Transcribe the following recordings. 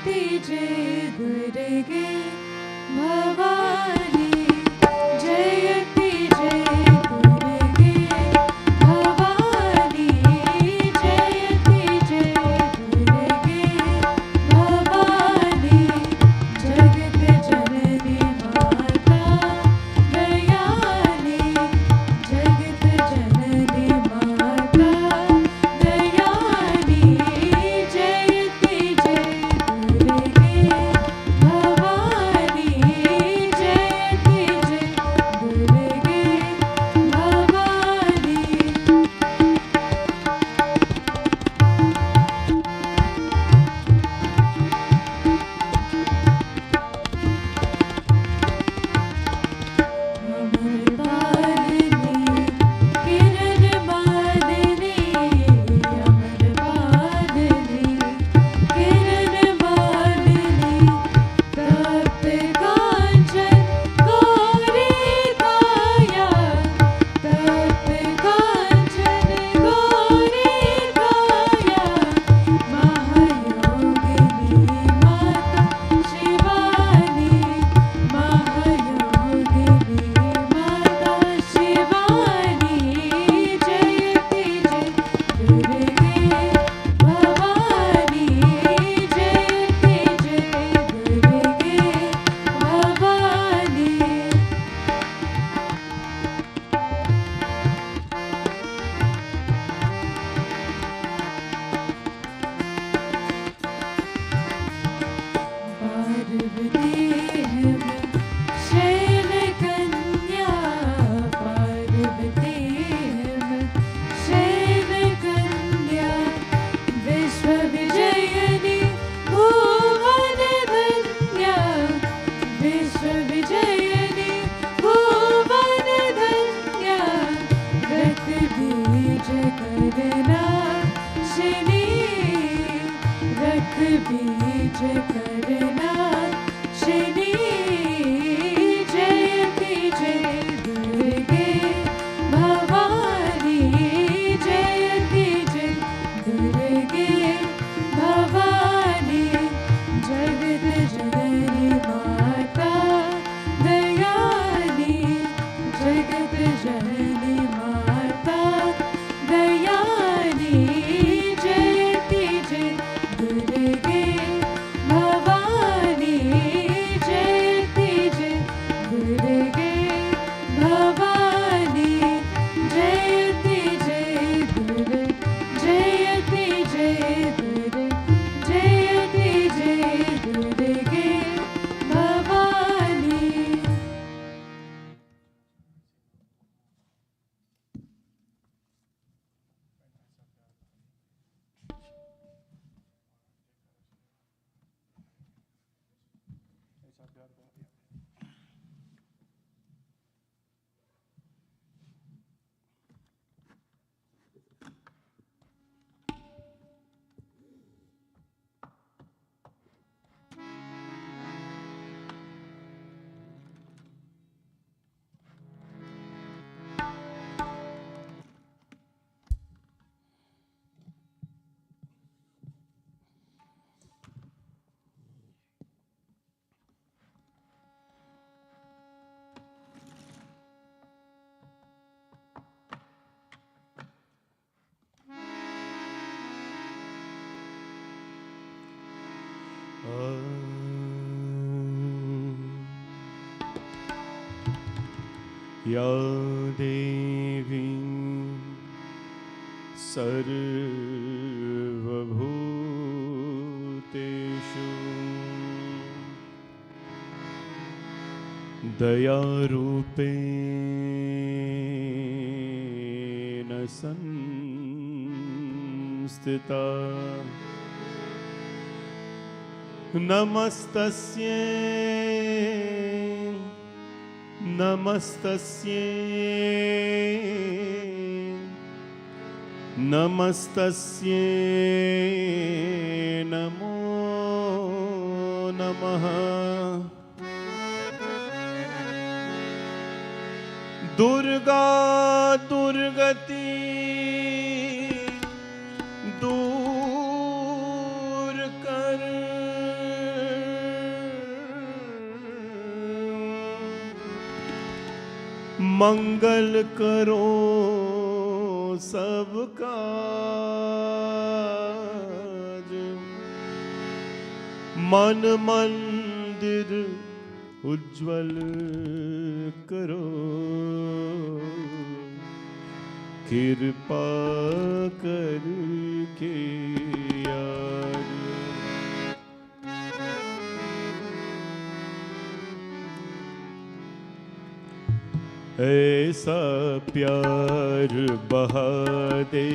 जयति जय दुर्गे भवानी जयति जय दुर्गे भवानी जयति जय दुर्गे भवानी जगत जननी माता दयानी जगत जननी माता दयानी जयति जय दुर्गे भवानी जयति जय दुर्गे भवानी अमर पालनी किरण मालिनी अमर पालनी किरण मालिनी तप्त कांचन गौरी काया तप्त कांचन गौरी काया महायोगिनी माता शिवानी महायोगिनी माता शिवानी जयति जय दुर्गे भवानी जयति जय दुर्गे भवानी पार्वती है शैल कन्या पार्वती है शैल कन्या विश्व विजयनी भुवन धन्या विश्व विजयनी भुवन धन्या रत बीज करना शनि रत बीज करना शनि जयति जय दुर्गे भवानी जयति जय दुर्गे भवानी जगत जननी माता दयानी जगत जननी माता दयानी जयति जय दुर्गे भवानी जयति जय दुर्गे भवानी जयति जय दुर्गे जयति जय दुर्गे जयति जय दुर्गे भवानी या देवी सर्वभूतेषु दयारूपेण संस्थिता नमस्तस्यै नमस्तस्यै नमो नमः दुर्गा दुर्गति दूर कर मंगल करो सबका मन मंदिर उज्जवल करो, कृपा करके यार। ऐसा प्यार बहा दे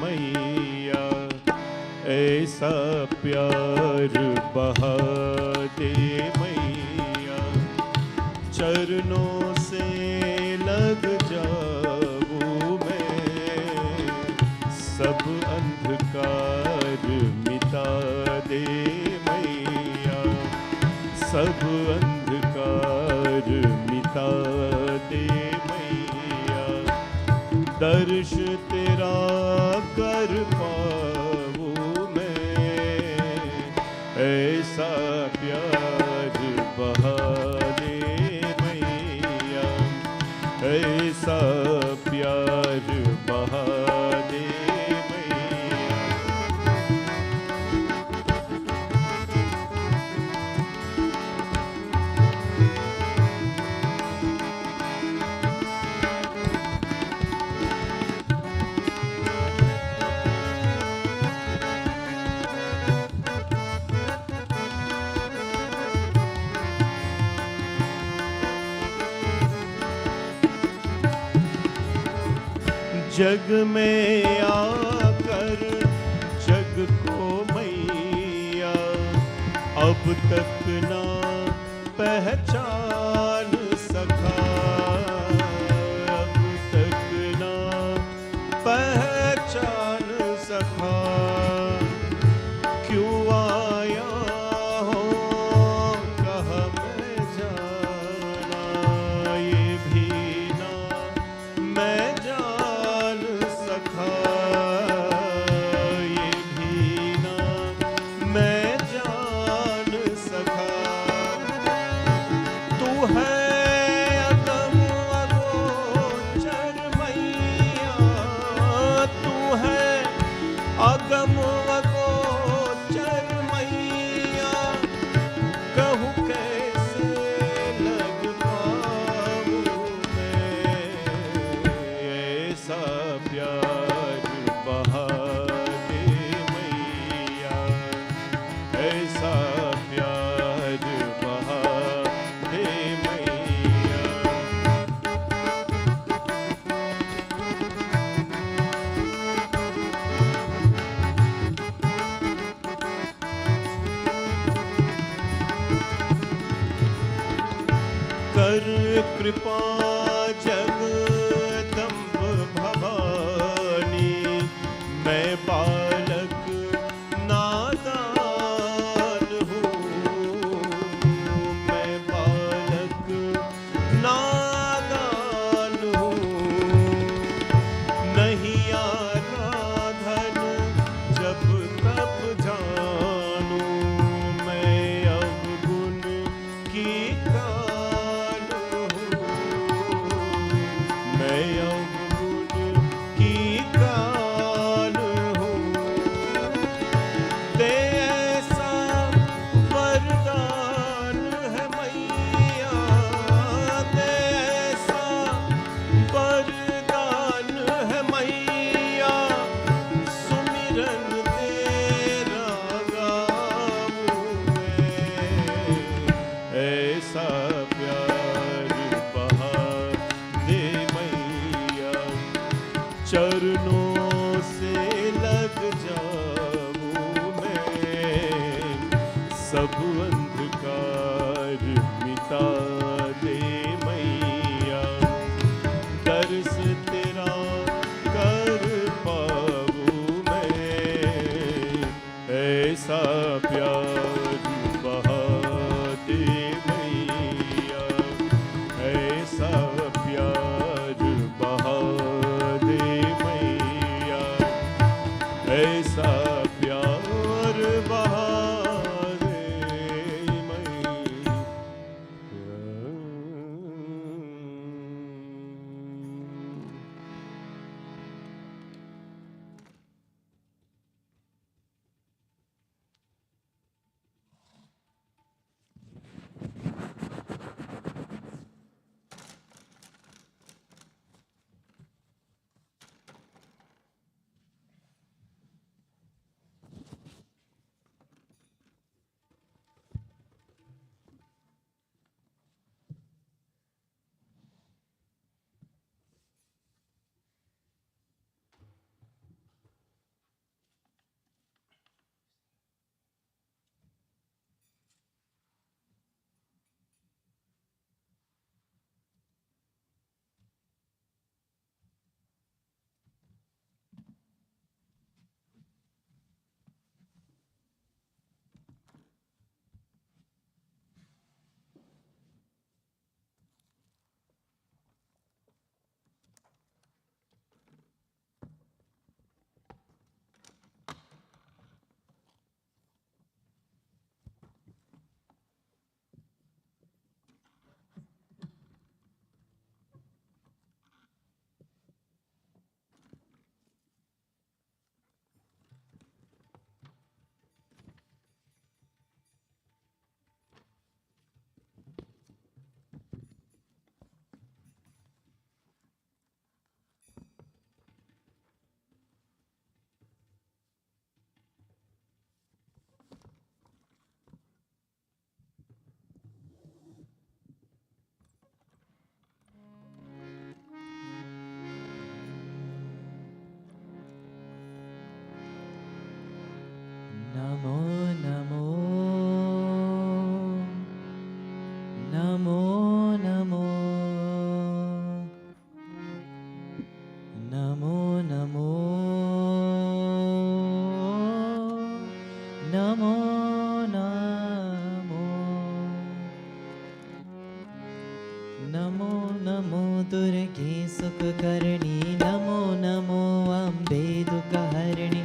मैया, ऐसा प्यार बहा दे मैया, चरणों से लग जाऊं मैं, सब अंधकार मिटा दे मैया, सब अंधकार मिटा दे मैया, दर्श तेरा कर पाऊं मैं, ऐसा प्यार बहा दे मैया, ऐसा प्यार बहा दे मैया। जग में आकर जग को मैया अब तक ना पहचान सका, अब तक ना पहचान सका, क्यों आया हो कहाँ मैं जाना, ये भी ना मैं जान सका, ये भी ना मैं जान सका। तू है अगम अगोचर मैया, तू है अगम अगोचर मैया, कहूँ कैसे लग पाऊँ मैं, ऐसा प्यार बहा दे मैया, ऐसा प्यार बहा दे मैया। कर कृपा जगदम्ब भवानी, मैं बालक नादान हूँ, मैं बालक नादान हूँ, नहीं आराधन जब तब जानूं, मैं अवगुण की काल हूँ, मैं अवगुण की काल हूँ, दे ऐसा वरदान है मैया, दे ऐसा वरदान है मैया, सुमिरन तेरा गाऊं मैं, ऐसा प्यार बहा दे मैया, चरणों से लग जाऊं मैं, सब अंधकार मिटा दे मैया, दर्श तेरा कर पाऊं मैं, ऐसा प्यार बहा दे मैया, ऐसा प्यार बहा दे मैया, ऐसा प्यार बहा दे मैया। नमो नमो दुर्गे सुखकर्णी, नमो नमो अम्बे दुःखहरिणि।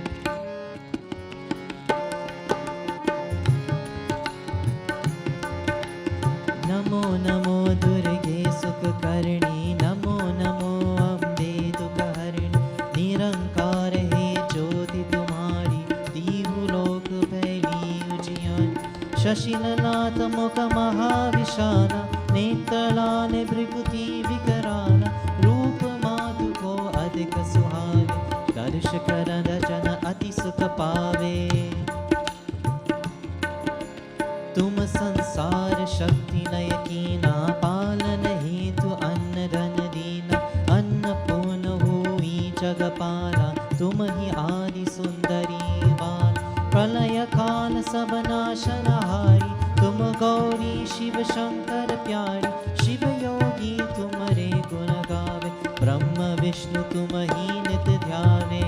नमो नमो दुर्गे सुखकर्णी, नमो नमो अम्बे दुःखहरिणि। निरंकार है ज्योति तुम्हारी, दीहु लोक फैली उजियारी। शशिललाट मुख महाविशाला, नेत्रलाल भृकुति विकराला। रूप माधु को अधिक सुहावे, दर्श करन जन अति सुख पावे। तुम संसार शक्ति नय कीना, पालन हेतु अन्न धन दीना। अन्नपूर्ण हुई जगपाला, तुम ही आदि सुंदरी बाल। प्रलय काल सब नाशनहारी, तुम गौरी शिव शंकर प्यारी। शिव योगी तुम्हारे गुण गावे, ब्रह्म विष्णु तुम ही नित ध्यावे।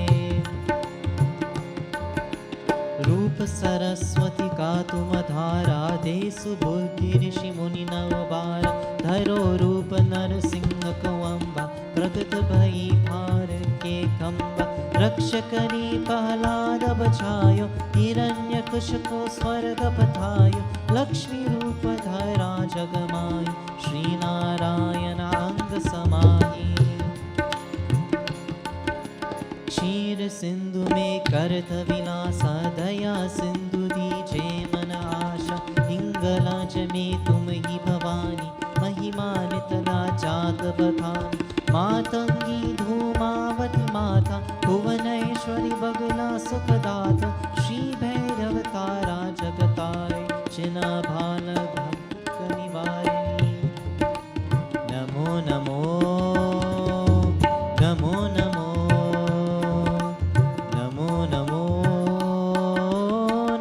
रूप सरस्वती का तुम धारा, देसु बुद्धि ऋषि मुनि नवबारा। धरो रूप नर सिंह को अम्बा, प्रगट भई भार के खंबा। रक्ष करी प्रहलाद बचायो, हिरण्यकुश को स्वर्ग पठायो। लक्ष्मी रूप धरा जगमाई, श्री नारायण अंग समाई। क्षीर सिंधु में करत विलासा, दया सिंधु दीजे मन आशा। हिंगलाज में तुम ही भवानी, महिमा नितना जात बखानी। मातंगी धूमावती माता, भुवनेश्वरी बगला सुखदाता। श्री भैरव तारा जगतारे, चिना भाल भक्त निवारिणी। नमो नमो नमो नमो नमो नमो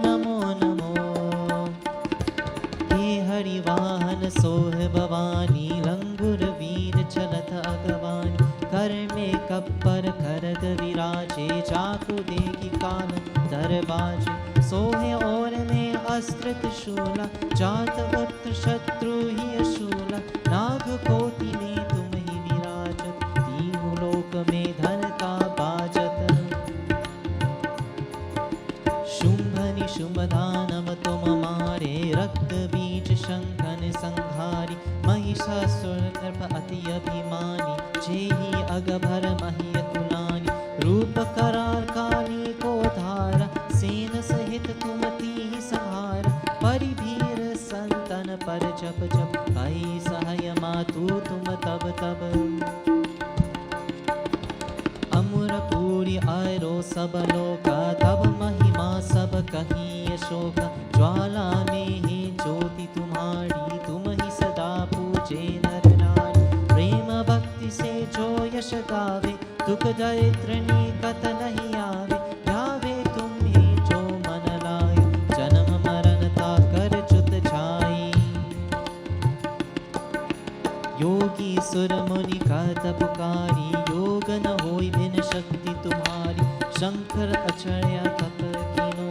नमो नमो। हे हरिवाहन सोह भवानी, लंगुर वीर चलत अगवानी। कर में कप्पर खरग विराजे, चाकु देखी काल दरबाजे। सोहे और में अस्त्र त्रिशूला, जात वक्त शत्रु ही अशूला। नाग कोटि में तुम ही विराजत, तीनों लोक में धन का बाजत। शुंभ निशुंभ दानव तुम मारे, रक्त बीज शंखन संहारी। महिषासुर नृप अति अभिमानी, जेहि अगभर मही कुलानी। रूप करार काली को धारा, सेन सहित तुम तीहि संहार। परिभीर संतन पर जप जप, कहि सहाय मातु तुम तब तब। अमरपुरी आयरो सब लोका, तब महिमा सब कहीं अशोक। ज्वाला में ही ज्योति तुम्हारी, तुम ही सदा पूजे नर नारी। प्रेम भक्ति से जो यश गावे, दुख दरिद्र निकट नहीं आवे। ध्यावे तुम ही जो मन लाए, जन्म मरण ताकर चुत छाई। योगी सुर मुनि कहत पुकारी, योग न होई भिन्न शक्ति तुम्हारी। शंकर अचर्या तप कीनो,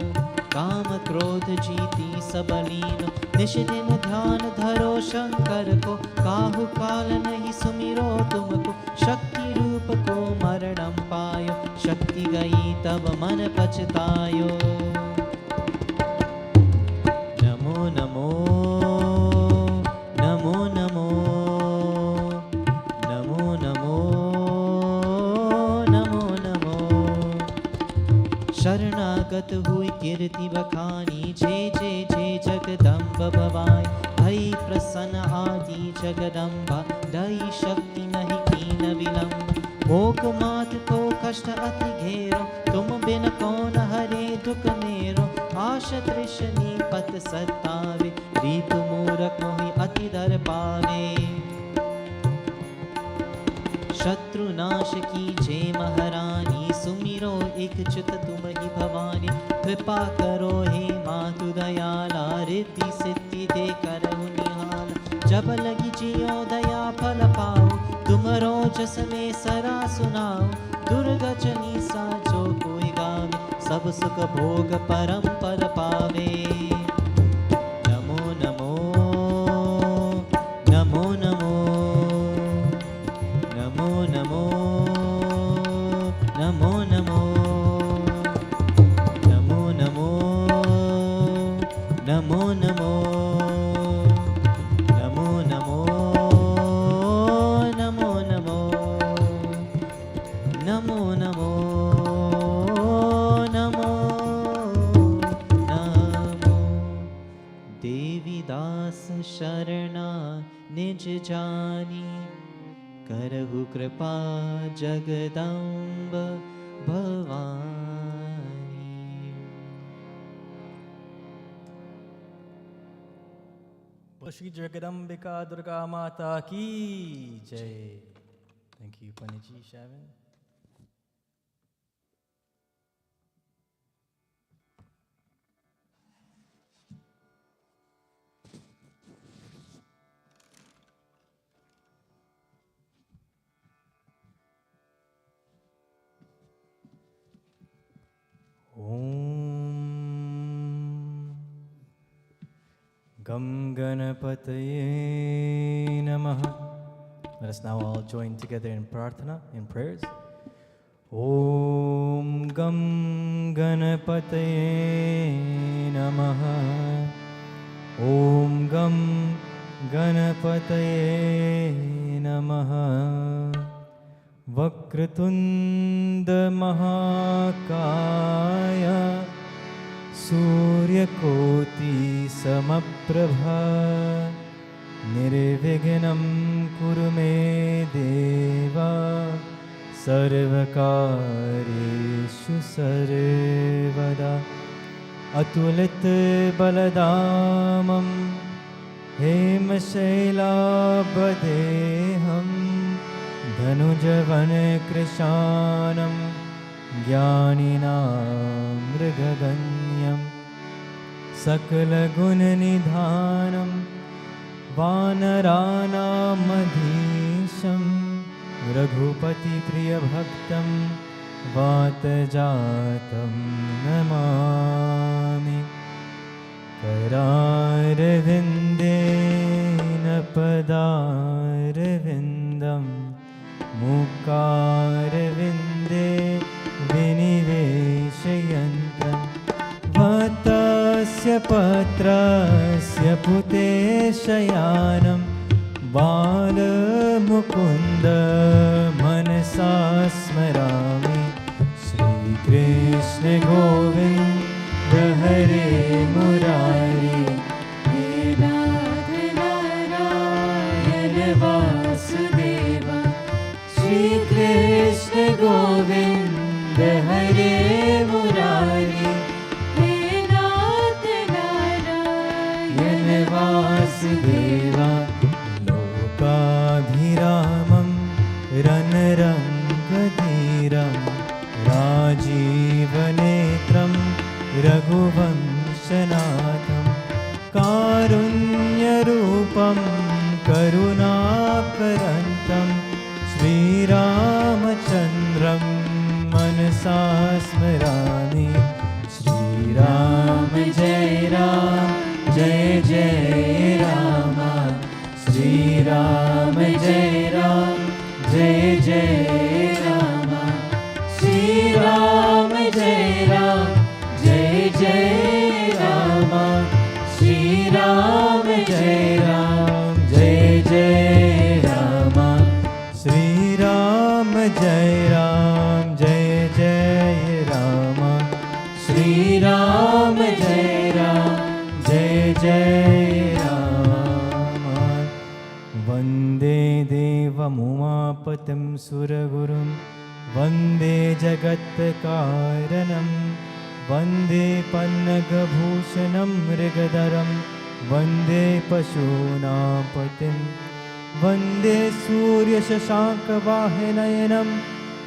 काम क्रोध जीती सब लीनो। निश दिन ध्यान धरो शंकर को, काहू काल नहीं सुमिरो तुमको। शक्ति रूप को मरणम पायो, शक्ति गई तब मन पछतायो। नमो नमो नमो नमो नमो नमो नमो नमो। शरणागत हुई कीर्ति बखानी, जे जगदम्ब भवाई। भई प्रसन्न आदि जगदम्बा, दई शक्ति नहीं कीन विलम्ब। भोग मात को कष्ट अति घेरो, तुम बिन कौन हरे दुख मेरो। आश तृष्णि पत सतावे, दीप मूरख मोहि अति दर पावे। शत्रु नाश की जय महारानी, सुमिरो एक चित तुम ही भवानी। कृपा करो हे मातु दयाला, रिद्धि सिद्धि दे करहु निहाल। जब लगी जियो दया फल पाओ, तुमरो जस में सरा सुनाओ। दुर्गा चलीसा जो कोई गावे, सब सुख भोग परम पद पावे। नमो नमो नमो नमो देवी दास शरणा निज जानी, करहु कृपा जगदम्ब भवानी। श्री जगदम्बिका दुर्गा माता की जय। Thank you, Paniji Shavin. Gam Ganapataye Namaha. Let us now all join together in prarthana, in prayers. Om Gam Ganapataye Namaha. Om Gam Ganapataye Namaha. Vakratunda Mahakaya Suryakoti Samaprabha. Nirvignam kuru me deva, sarvakareshu sarvada. Atulit baladamam hemashailapadeham, dhanujavan krishanam jnaninam mrigaganyam. Sakala gunanidhanam वानराणामधीशं Raghupati प्रियभक्तं वातजातं Namami. करारविन्देन पदारविन्दं मुखारविन्दे विनिवेशयन्तं वतस्य पत्रस्य पुते शयानं बालमुकुन्द मनसा स्मरामि। श्रीकृष्ण गोविन्द हरे मुरारी, हे नाथ नारायण वासुदेव। श्रीकृष्ण गोविन्द हरे मुरारी, हे नाथ नारायण वासुदेवा। लोकाभिरामं रणरङ्गधीरं राजीवनेत्रं रघुवंशनाथं कारुण्यरूपं करुणाकरन्तं श्रीरामचन्द्रं मनसा स्मरामि। श्रीराम जय राम जय जय राम, श्रीराम जय राम जय जय राम, श्रीराम जय राम जय जय राम, श्रीराम जय राम जय जय राम, श्रीराम जय राम जय जय राम, श्रीराम जय राम जय जय राम। वन्दे देवमुमापतिं सुरगुरुं, वन्दे जगत्कारणं, वन्दे पन्नगभूषणं मृगधरं, वन्दे पशूनां पतिं, वन्दे सूर्यशशाङ्कवाहनयनं,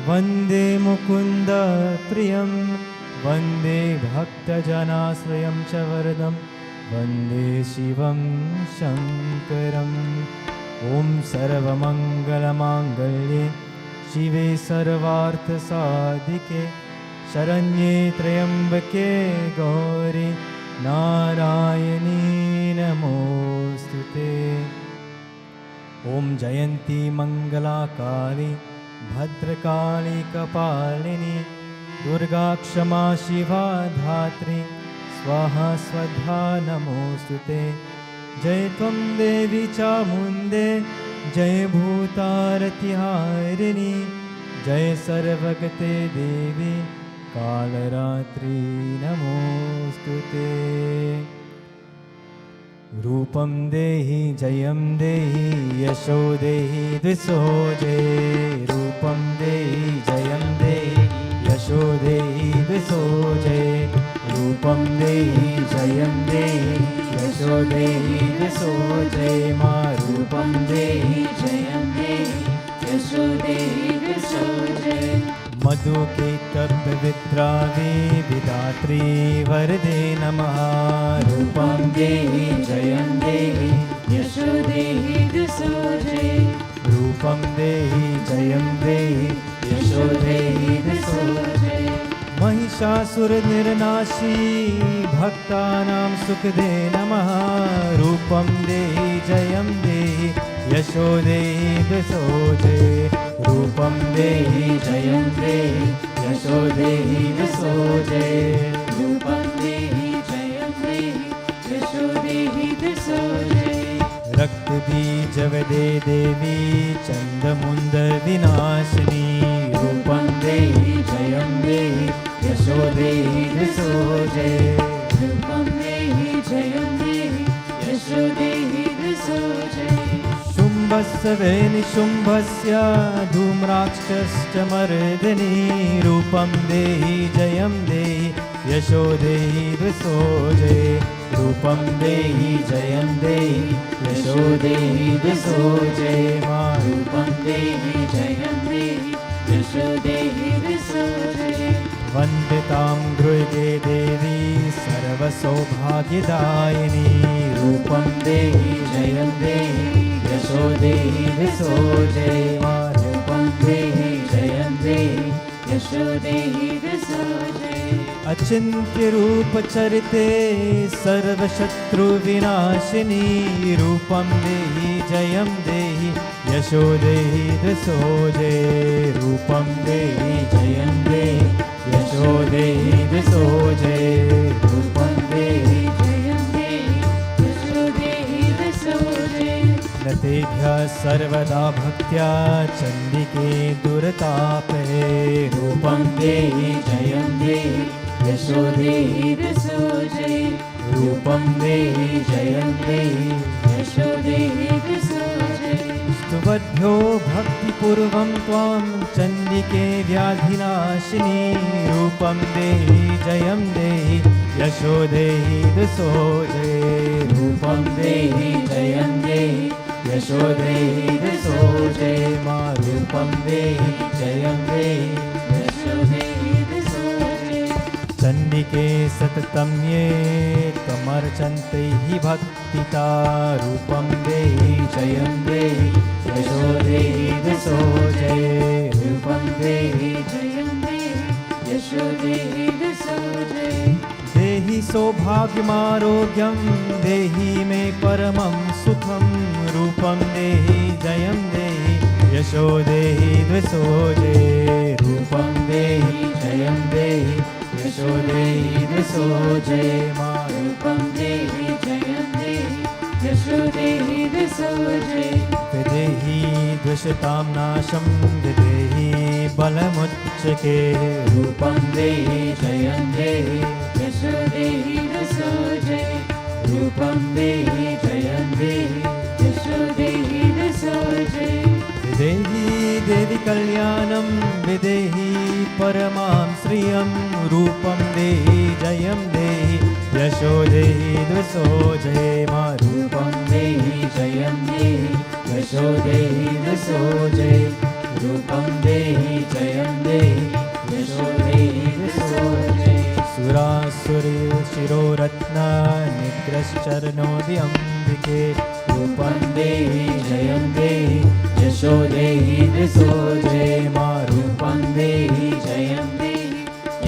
वन्दे मुकुन्दप्रियं, वन्दे भक्तजनाश्रयं च वरदं, वन्दे शिवं शङ्करम्। ॐ सर्वमङ्गलमाङ्गल्ये शिवे सर्वार्थसाधिके, शरण्ये त्र्यम्बके गौरी नारायणी नमोऽस्तु ते। ॐ जयन्ती मङ्गलाकाली भद्रकाली कपालिनी, दुर्गा क्षमा शिवा धात्री, स्वाहा स्वधा नमोऽस्तु ते। जय त्वं देवी चामुण्डे, जय भूतारतिहारिणी, जय सर्वगते देवी कालरात्रि नमोऽस्तु ते। रूपं देहि जयं देहि यशो देहि द्विषो जय रूपं देहि जयं देहि यशो देहि द्विषो जय रूपं देहि जयं देहि यशो देहि द्विषो जय मा रूपं देहि जयं देहि यशो देहि द्विषो जय मधु केतव्य विद्रावे विधात्री वरदे नमः रूपं देहि जयं देहि यशो देहि द्विषो जय रूपं देहि जयं देहि यशो देहि द्विषो जय महिषासुर निर्नाशी भक्तानां सुखदे नमः रूपं देहि जयं देहि यशो देहि द्विषो जय रूपं देहि जयं देहि यशो देहि द्विषो जय रूपं देहि जयं देहि यशो देहि द्विषो जय रक्तबीजवदे देवी चन्दमुण्ड विनाशिनी रूपं देहि जयं देहि यशो देहि द्विषो जय रूपं देहि जयं देहि यशो देहि द्विषो जय शुम्भस्य वै निशुम्भस्य धूम्राक्षश्च मर्दिनी रूपं देहि जयं देहि यशो देहि द्विषो जय रूपं देहि जयं देहि यशो देहि द्विषो जय मा रूपं देहि जयं देहि यशो देहि द्विषो जय वन्दितां गृहे देवी सर्वसौभाग्यदायिनी रूपं देहि जयं देहि यशो देहि द्विषो जय मा रूपं देहि जयं देहि यशो देहि द्विषो जय अचिन्त्य रूप चरिते सर्वशत्रुविनाशिनी रूपं देहि जयं देहि यशो देहि द्विषो जय रूपं देहि जयं देहि यशो देहि द्विषो जय रूपं देहि जयं देहि यशो देहि द्विषो जय नतेभ्यः सर्वदा भक्त्या चण्डिके दुर्तापे रूपं देहि जयं देहि यशो देहि द्विषो जय रूपं देहि जयं देहि यशो देहि द्विषो जय स्तुवद्भ्यो भक्तिपूर्वं त्वां चण्डिके व्याधिनाशिनी रूपं देहि जयं देहि यशो देहि द्विषो जय रूपं देहि जयं देहि यशो देहि द्विषो जय मा रूपं देहि जयं देहि यशो देहि द्विषो जय चण्डिके सततं ये त्वमर्चन्ते हि भक्तिता रूपं देहि जयं देहि यशो देहि द्विषो जय रूपं देहि जयं देहि यशो देहि द्विषो जय देहि सौभाग्यमारोग्यं देहि मे परमं सुखं रूपं देहि जयं देहि यशो देहि द्विषो जय रूपं देहि जयं देहि यशो देहि द्विषो जय मा रूपं देहि जयं देहि यशो देहि द्विषो जय विदेहि द्विषतां नाशं विदेहि बलमुच्चके रूपं देहि जयं देहि यशो देहि द्विषो जय रूपं देहि जयं देहि यशो देहि द्विषो जय विदेहि देवि कल्याणं विदेहि परमां श्रियं रूपं देहि जयं देहि यशो देहि द्विषो जय मा रूपं देहि जयं देहि यशो देहि द्विषो जय रूपं देहि जयं देहि यशो देहि द्विषो जय सुरासुरे शिरोरत्ना निग्रश्चरणोऽम्बिके रूपं देहि जयं देहि यशो देहि द्विषो जय मा रूपं देहि जयं देहि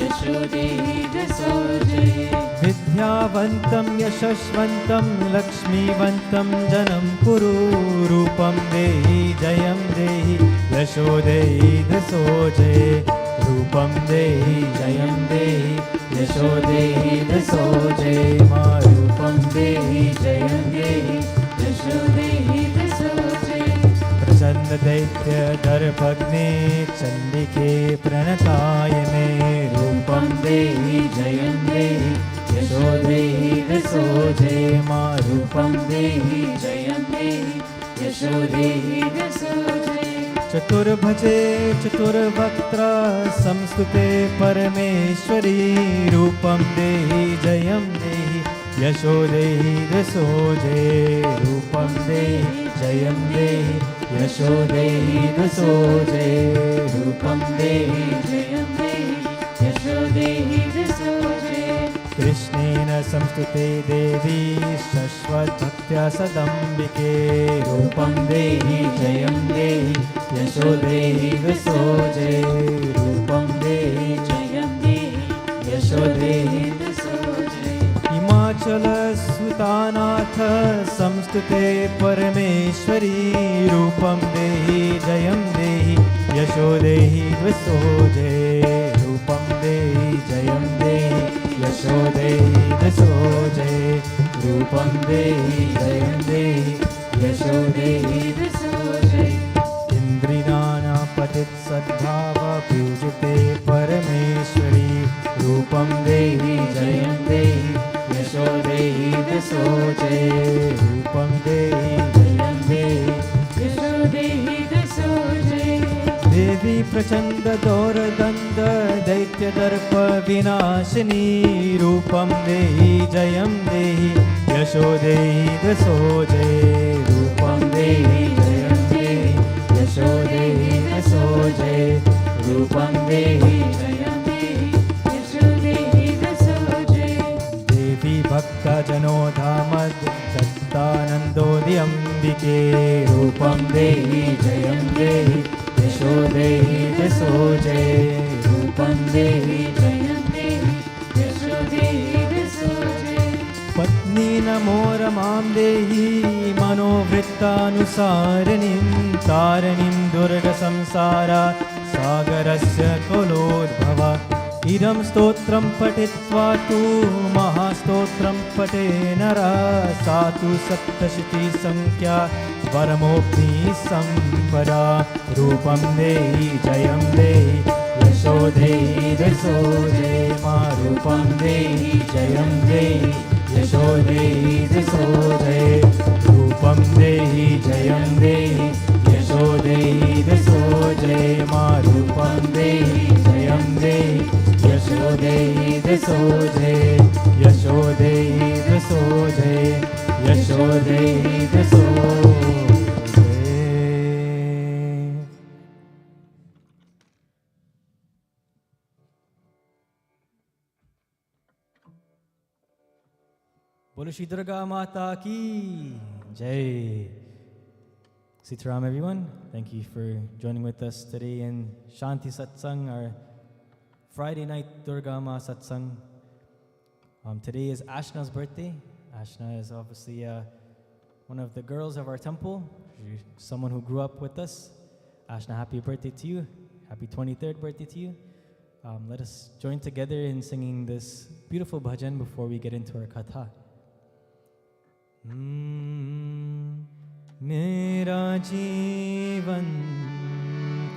यशो देहि द्विषो जय विद्यावन्तं यशस्वन्तं लक्ष्मीवन्तं जनं कुरु रूपं देहि जयं देहि यशो देहि द्विषो जय रूपं देहि जयं देहि यशो देहि द्विषो जय मा रूपं देहि जयं देहि यशो देहि द्विषो जय प्रचण्ड दैत्य दर्पग्ने चण्डिके प्रणताय मे रूपं देहि जयं देहि यशो देहि दसोजे मा रूपं देहि जयं देहि यशो देहि दसोजे चतुर्भुजे चतुर्वक्त्र संस्तुते परमेश्वरी रूपं देहि जयं देहि यशो देहि दसोजे रूपं देहि जयं देहि यशो देहि दसोजे रूपं देहि जयं देहि यशो देहि दसोजे कृष्णेन संस्तुते देवी शश्वतभक्त्या सदम्बिके रूपं देहि जयं देहि यशो देहि दसोजे रूपं देहि जयं देहि यशो देहि दसोजे हिमाचलसुतानाथ संस्तुते परमेश्वरी रूपं देहि जयं देहि यशो देहि दसोजे रूपं देहि जयं देहि यशो देहि दसोजे रूपं देहि जयं देहि यशो देहि दसोजे इन्द्रियाणां पतित सद्भाव पूजिते परमेश्वरी रूपं देहि जयं देहि यशो देहि दसोजे रूपं देहि जयं देहि यशो देहि दसोजे देवी प्रचण्ड दौरदण्ड दैत्यदर्प विनाशिनी रूपं देहि जयं देहि यशो देहि दसोजे रूपं देहि जयं देहि यशो देहि दसोजे रूपं देहि जयं देहि यशो देहि दसोजे देवी भक्तजनो धामद् दत्तानन्दोऽम्बिके रूपं देहि जयं देहि यशो देहि दसोजे रूपं देहि जयं देहि यशो देहि दसोजे पत्नी नमो रमां देहि मनोवृत्तानुसारिणीं तारिणीं दुर्गसंसारा सागरस्य कुलोद्भव इदं स्तोत्रं पठित्वा तु महास्तोत्रं पठे नरः सा तु सप्तशतीसंख्या वरमोऽग्निः सम्पदा रूपं देहि जयं देहि यशो देहि दसोजे मा रूपं देहि जयं देहि यशो देहि दसोजे रूपं देहि जयं देहि यशो देहि दसोजे मा रूपं देहि जयं देहि यशो देहि दसोजे यशो देहि दसोजे यशो देहि दसोजे बोलो श्री दुर्गा माता की जय. Sitaram everyone. Thank you for joining with us today in Shanti Satsangh, our Friday night Durga Ma Satsangh. Today is Ashna's birthday. Ashna is obviously one of the girls of our temple, someone who grew up with us. Ashna, happy birthday to you. Happy 23rd birthday to you. Let us join together in singing this beautiful bhajan before we get into our katha. मेरा जीवन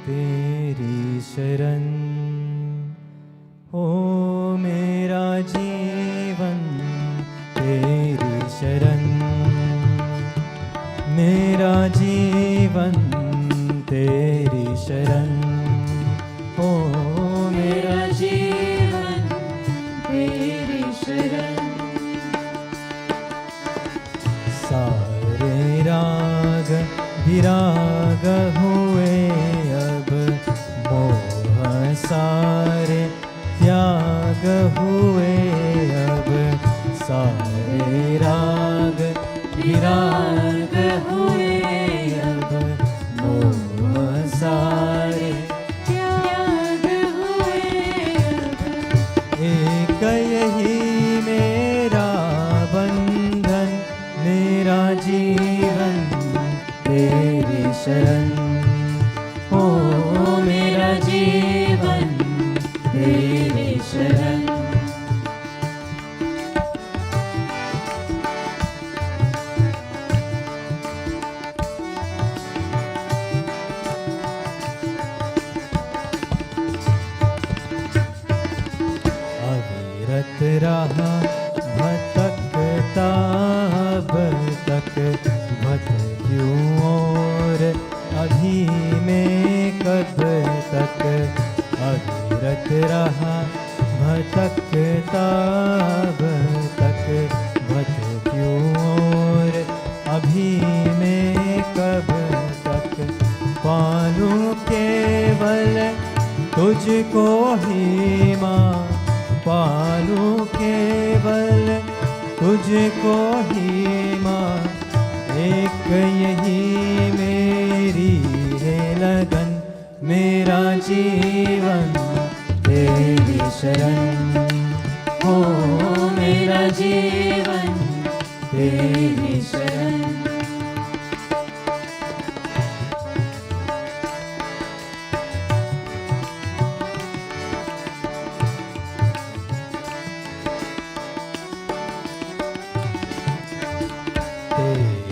तेरी शरण हो मेरा जीवन तेरी शरण मेरा जीवन तेरी शरण हो मेरा जीवन तेरी शरण सारे राग विराग हुए अब मोह सारे त्याग हुए अब सारे राग विराग हुए अब मोह सारे त्याग हुए अब एक यही मेरा बंधन मेरा जीवन तेरी शरण हो मेरा जीवन तेरी शरण अविरत रहा तक भटक्यूं और अभी मैं कब तक अविरत रहा भटकता अब तक भटक्यूं और अभी मैं कब तक पालूं केवल तुझको ही माँ पालूं केवल तुझको ही माँ एक यही मेरी है लगन मेरा जीवन तेरी शरण हो मेरा जीवन तेरी शरण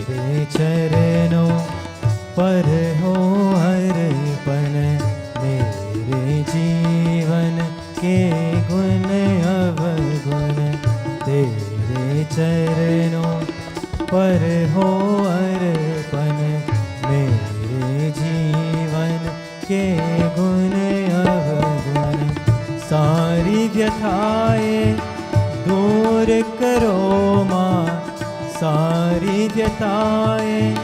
तेरे चरणों पर हो अर्पण मेरे जीवन के गुण अवगुण तेरे चरणों पर हो अर्पण मेरे जीवन के गुण अवगुण सारी व्यथाएं दूर करो माँ सारी व्यथाएं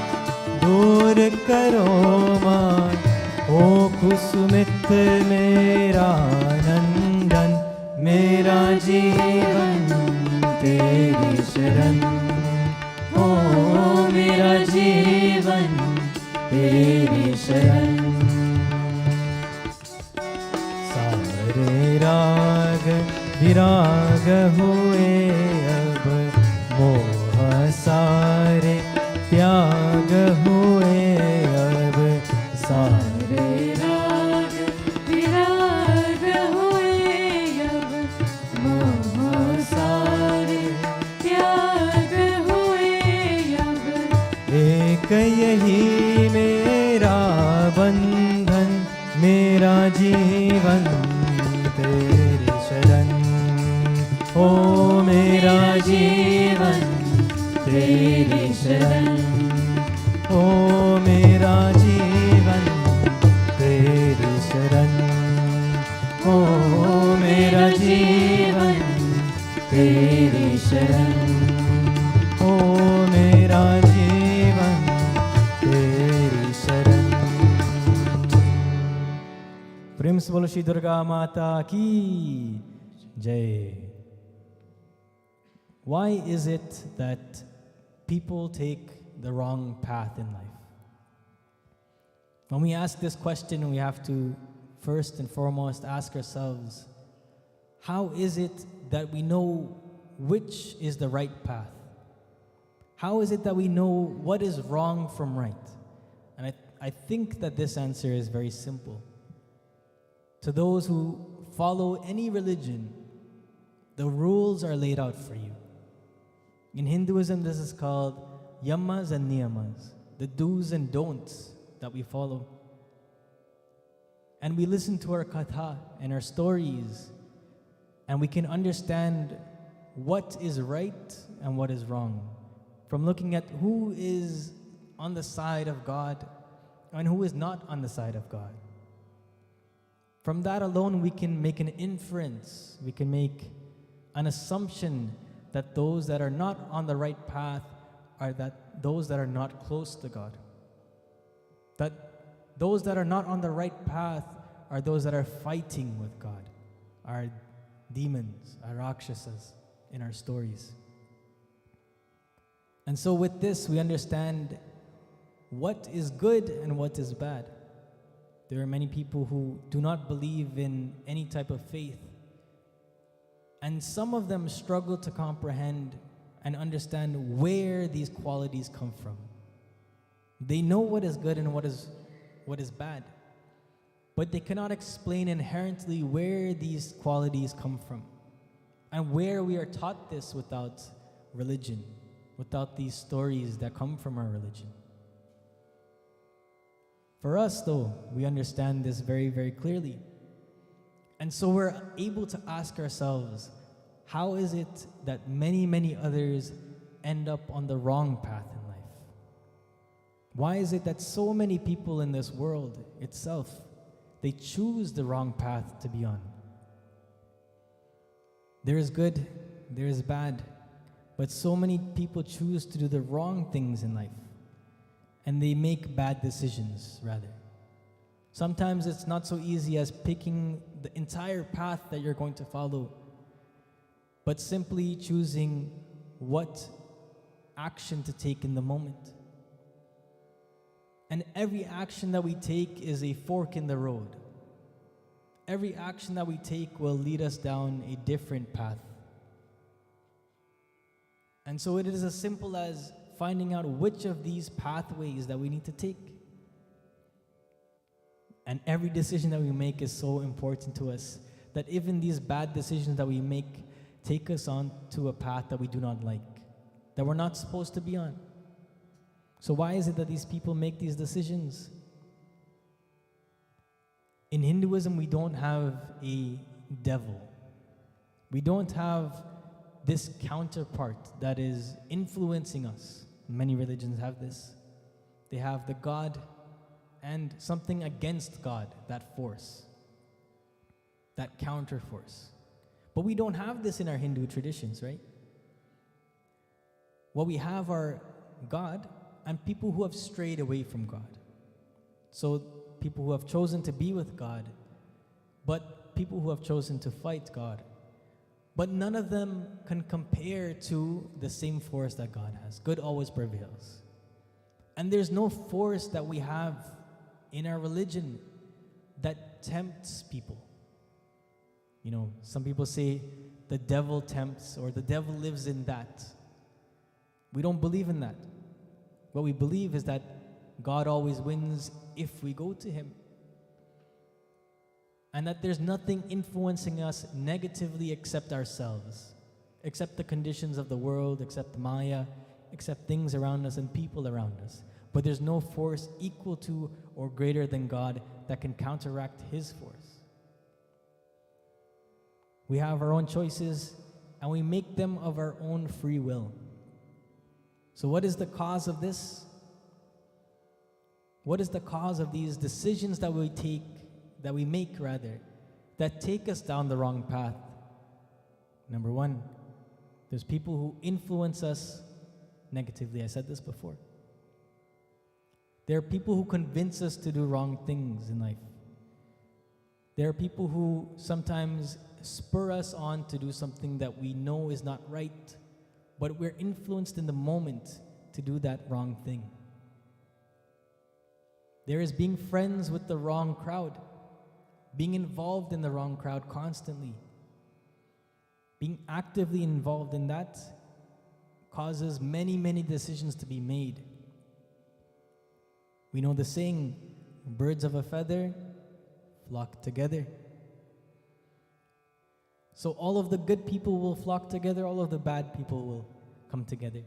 दूर करो माँ ओ कुसुमित मेरा नंदन मेरा जीवन तेरी शरण ओ मेरा जीवन तेरी शरण सारे राग विराग हुए अब मोह सारे त्याग हुए अब सारे राग विराग हुए अब मोह सारे त्याग हुए अब एक यही मेरा बंधन मेरा जीवन तेरी शरण ओ मेरा जीवन तेरी शरण ओ मेरा जीवन तेरी शरण ओ मेरा जीवन तेरी शरण ओ मेरा जीवन तेरी शरण प्रेम से बोलो श्री दुर्गा माता की जय. Why is it that people take the wrong path in life? When we ask this question, we have to first and foremost ask ourselves, how is it that we know which is the right path? How is it that we know what is wrong from right? And I think that this answer is very simple. To those who follow any religion, the rules are laid out for you. In Hinduism, this is called yamas and niyamas, the do's and don'ts that we follow. And we listen to our katha and our stories, and we can understand what is right and what is wrong, from looking at who is on the side of God and who is not on the side of God. From that alone, we can make an inference, we can make an assumption that those that are not on the right path are that those that are not close to God. That those that are not on the right path are those that are fighting with God, are demons, are rakshasas in our stories. And so with this, we understand what is good and what is bad. There are many people who do not believe in any type of faith. And some of them struggle to comprehend and understand where these qualities come from. They know what is good and what is bad, but they cannot explain inherently where these qualities come from and where we are taught this without religion, without these stories that come from our religion. For us, though, we understand this very, very clearly. And so we're able to ask ourselves, how is it that many, many others end up on the wrong path in Why is it that so many people in this world itself, they choose the wrong path to be on? There is good, there is bad, but so many people choose to do the wrong things in life, and they make bad decisions, rather. Sometimes it's not so easy as picking the entire path that you're going to follow, but simply choosing what action to take in the moment. And every action that we take is a fork in the road. Every action that we take will lead us down a different path. And so it is as simple as finding out which of these pathways that we need to take. And every decision that we make is so important to us that even these bad decisions that we make take us on to a path that we do not like, that we're not supposed to be on. So why is it that these people make these decisions? In Hinduism, we don't have a devil. We don't have this counterpart that is influencing us. Many religions have this. They have the God and something against God, that force, that counter force. But we don't have this in our Hindu traditions, right? What we have are God and people who have strayed away from God. So people who have chosen to be with God, but people who have chosen to fight God. But none of them can compare to the same force that God has. Good always prevails. And there's no force that we have in our religion that tempts people. You know, some people say the devil tempts or the devil lives in that. We don't believe in that. What we believe is that God always wins if we go to Him. And that there's nothing influencing us negatively except ourselves, except the conditions of the world, except Maya, except things around us and people around us. But there's no force equal to or greater than God that can counteract His force. We have our own choices and we make them of our own free will. So what is the cause of this? What is the cause of these decisions that we make, that take us down the wrong path? Number one, there's people who influence us negatively. I said this before. There are people who convince us to do wrong things in life. There are people who sometimes spur us on to do something that we know is not right, but we're influenced in the moment to do that wrong thing. There is being friends with the wrong crowd, being involved in the wrong crowd constantly. Being actively involved in that causes many, many decisions to be made. We know the saying, birds of a feather flock together. So all of the good people will flock together, all of the bad people will come together.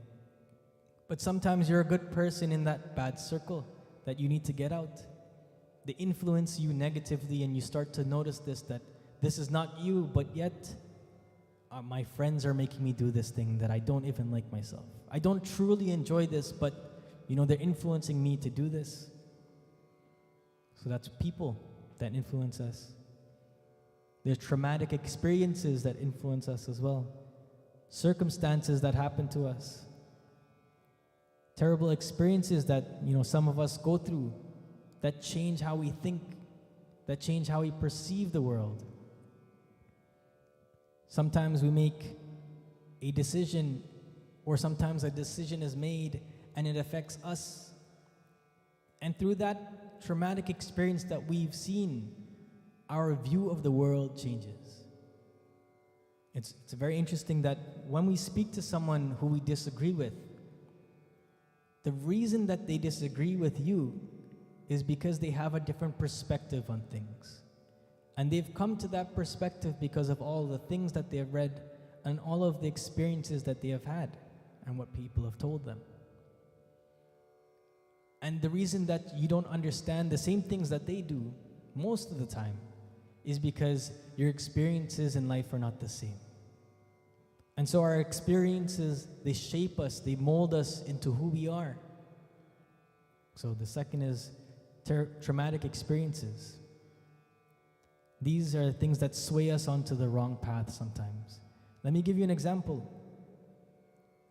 But sometimes you're a good person in that bad circle that you need to get out. They influence you negatively and you start to notice that this is not you, but yet my friends are making me do this thing that I don't even like myself. I don't truly enjoy this, but they're influencing me to do this. So that's people that influence us. There's traumatic experiences that influence us as well. Circumstances that happen to us. Terrible experiences that, some of us go through that change how we think, that change how we perceive the world. Sometimes we make a decision, or sometimes a decision is made and it affects us. And through that traumatic experience that we've seen, our view of the world changes. It's very interesting that when we speak to someone who we disagree with, the reason that they disagree with you is because they have a different perspective on things. And they've come to that perspective because of all the things that they have read and all of the experiences that they have had and what people have told them. And the reason that you don't understand the same things that they do most of the time is because your experiences in life are not the same. And so our experiences, they shape us, they mold us into who we are. So the second is traumatic experiences. These are things that sway us onto the wrong path sometimes. Let me give you an example.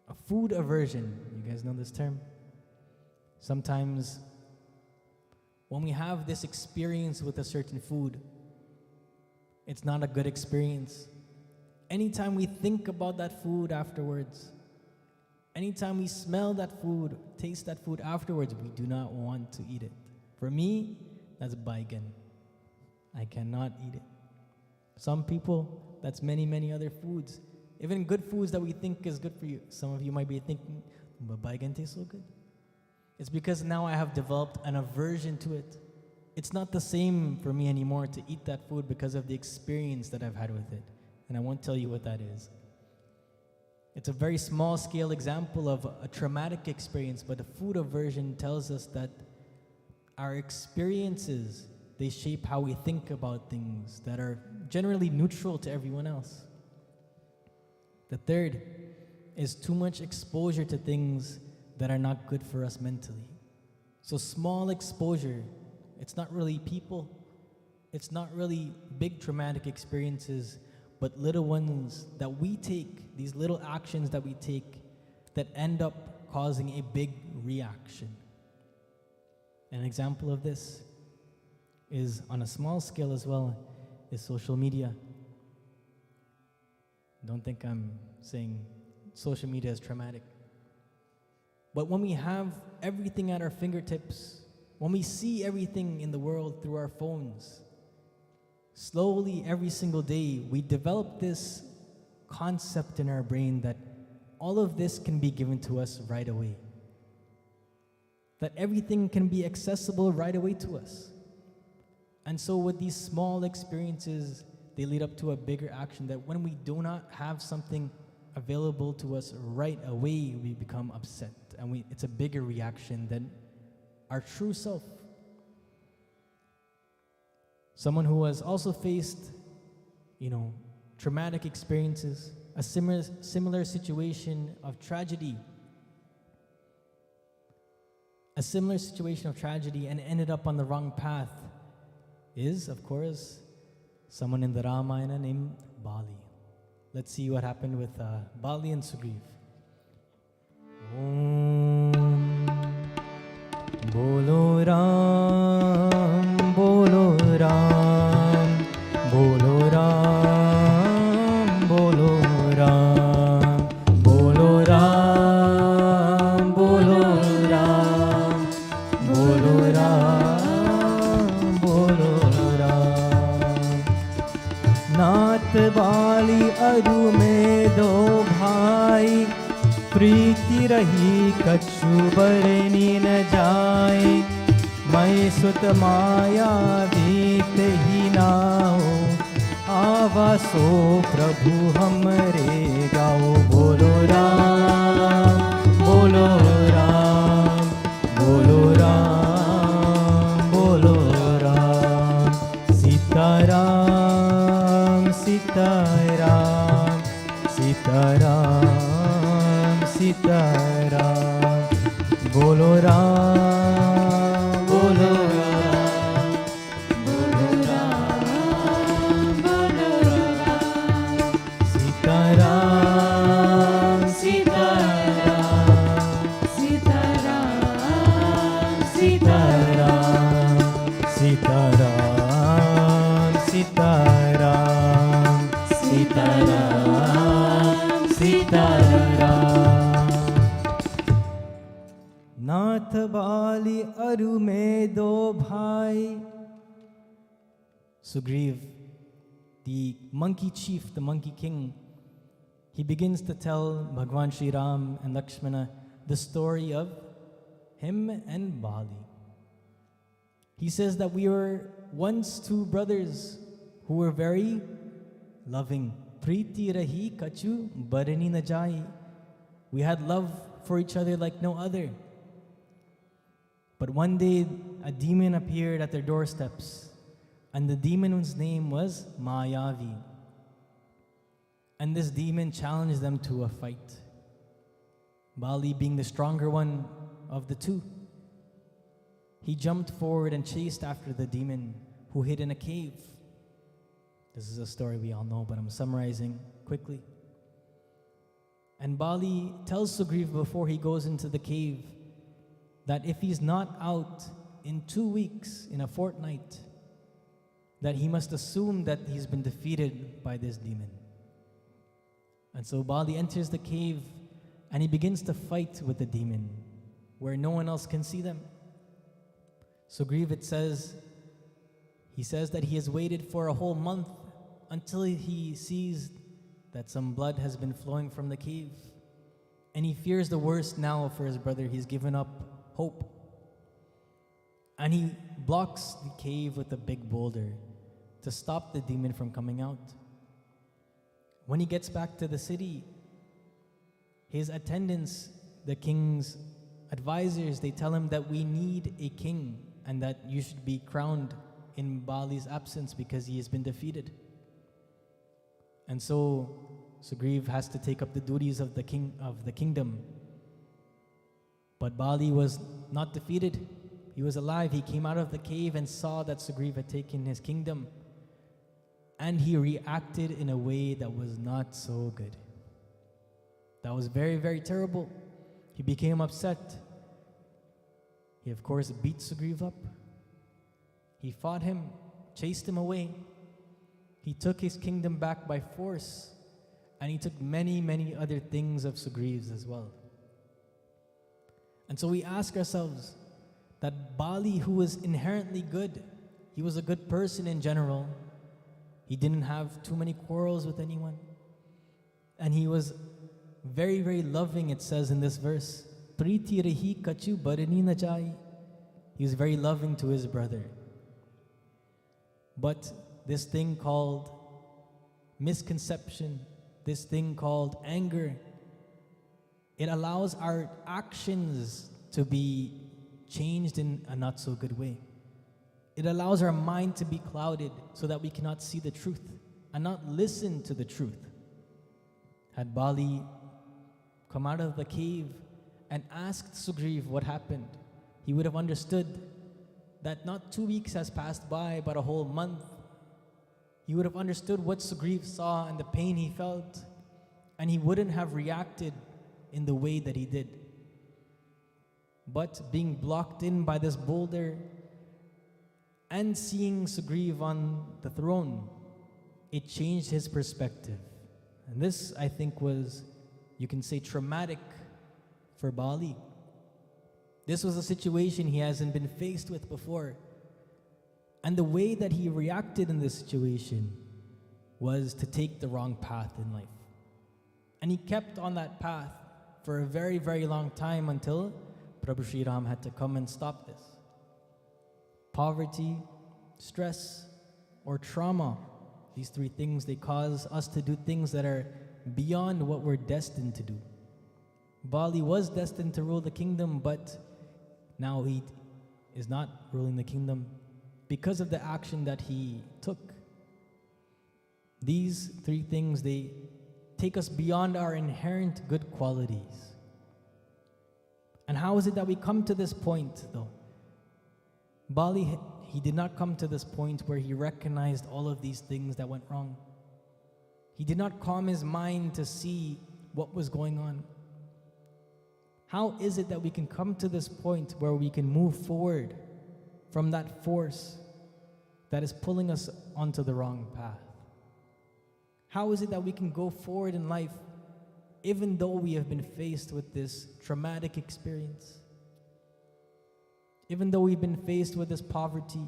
A food aversion. You guys know this term? Sometimes when we have this experience with a certain food, it's not a good experience. Anytime we think about that food afterwards, anytime we smell that food, taste that food afterwards, we do not want to eat it. For me, that's baigan. I cannot eat it. Some people, that's many, many other foods. Even good foods that we think is good for you. Some of you might be thinking, but baigan tastes so good. It's because now I have developed an aversion to it. It's not the same for me anymore to eat that food because of the experience that I've had with it. And I won't tell you what that is. It's a very small scale example of a traumatic experience, but a food aversion tells us that our experiences, they shape how we think about things that are generally neutral to everyone else. The third is too much exposure to things that are not good for us mentally. So small exposure, it's not really people, it's not really big traumatic experiences, but little ones that we take, these little actions that we take that end up causing a big reaction. An example of this is, on a small scale as well, is social media. Don't think I'm saying social media is traumatic. But when we have everything at our fingertips, when we see everything in the world through our phones, slowly every single day we develop this concept in our brain that all of this can be given to us right away. That everything can be accessible right away to us. And so with these small experiences, they lead up to a bigger action that when we do not have something available to us right away, we become upset. And it's a bigger reaction than our true self. Someone who has also faced, traumatic experiences, a similar situation of tragedy, and ended up on the wrong path is, of course, someone in the Ramayana named Bali. Let's see what happened with Bali and Sugriv. Om Bolo Ram, Bolo Ram, Bolo Ram, Bolo Ram, Bolo Ram, Bolo Ram, Bolo Ram, Bolo Ram. नाथ बाली अरु में दो भाई, प्रीति रही कछु बरनी न जाए। मैं सुत माया बीत ही नाओ, आवासो प्रभु हमरे गाओ। बोलो राम, बोलो राम, बोलो राम, बोलो राम। सीताराम, सीताराम, सीताराम, सीताराम। बोलो राम, बोलो राम, बोलो राम, बोलो राम। सीताराम, सीताराम, सीताराम, सीताराम, सीताराम, सीताराम, सीताराम, सीताराम। नाथ बाली अरु में दो भाई. Sugriv, the monkey chief, the monkey king, he begins to tell Bhagwan Sri Ram and Lakshmana the story of him and Bali. He says that we were once two brothers who were very loving. Priti rahi kachu barani na jai. We had love for each other like no other. But one day, a demon appeared at their doorsteps, and the demon's name was Mayavi. And this demon challenged them to a fight, Bali being the stronger one of the two. he jumped forward and chased after the demon who hid in a cave. This is a story we all know, but I'm summarizing quickly. And Bali tells Sugriva before he goes into the cave that if he's not out in 2 weeks, in a fortnight, that he must assume that he's been defeated by this demon. And so Bali enters the cave and he begins to fight with the demon where no one else can see them. Sugriva, he says that he has waited for a whole month until he sees that some blood has been flowing from the cave. And he fears the worst now for his brother. He's given up hope. And he blocks the cave with a big boulder to stop the demon from coming out. When he gets back to the city, his attendants, the king's advisors, they tell him that we need a king and that you should be crowned in Bali's absence because he has been defeated. And so Sugriva has to take up the duties of the kingdom. But Bali was not defeated. He was alive. He came out of the cave and saw that Sugriva had taken his kingdom. And he reacted in a way that was not so good. That was very, very terrible. He became upset. He, of course, beat Sugriva up. He fought him, chased him away. He took his kingdom back by force. And he took many, many other things of Sugriva's as well. And so we ask ourselves that Bali, who was inherently good, he was a good person in general. He didn't have too many quarrels with anyone. And he was very, very loving, it says in this verse. Priti rahi kachu barani na jai. He was very loving to his brother. But this thing called misconception, this thing called anger, it allows our actions to be changed in a not so good way. It allows our mind to be clouded so that we cannot see the truth and not listen to the truth. Had Bali come out of the cave and asked Sugriva what happened, he would have understood that not 2 weeks has passed by, but a whole month. He would have understood what Sugriva saw and the pain he felt, and he wouldn't have reacted in the way that he did. But being blocked in by this boulder and seeing Sugriva on the throne, it changed his perspective. And this, I think, was, you can say, traumatic for Bali. This was a situation he hasn't been faced with before. And the way that he reacted in this situation was to take the wrong path in life. And he kept on that path for a very, very long time until Prabhu Sri Ram had to come and stop this. Poverty, stress, or trauma, these three things, they cause us to do things that are beyond what we're destined to do. Bali was destined to rule the kingdom, but now he is not ruling the kingdom because of the action that he took. These three things, they take us beyond our inherent good qualities. And how is it that we come to this point, though? Bali, he did not come to this point where he recognized all of these things that went wrong. He did not calm his mind to see what was going on. How is it that we can come to this point where we can move forward from that force that is pulling us onto the wrong path? How is it that we can go forward in life even though we have been faced with this traumatic experience? Even though we've been faced with this poverty,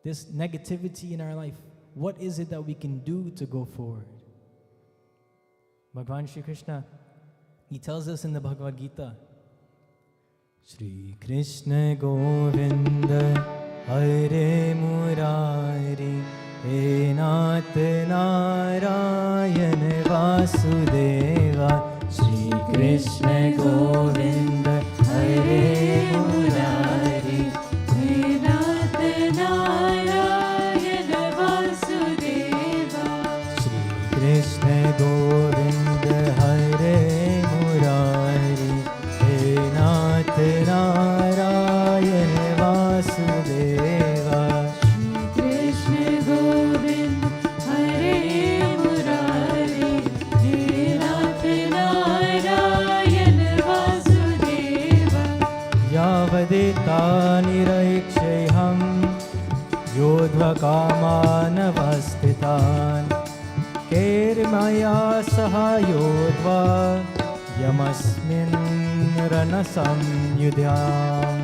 this negativity in our life, what is it that we can do to go forward? Bhagavan Shri Krishna, he tells us in the Bhagavad Gita, Shri Krishna Govinda Hare Murari He Nath Narayan Vasudeva. Shri Krishna Govinda Hare Murari He Nath Narayan Vasudeva. Shri Krishna Govinda Hare Murari He Nath Narayan यावदेता निरैक्षेऽहं योद्ध्वकामानवस्थितान् कैर्मया सह योद्ध्वा यमस्मिन् रणसंयुध्याम्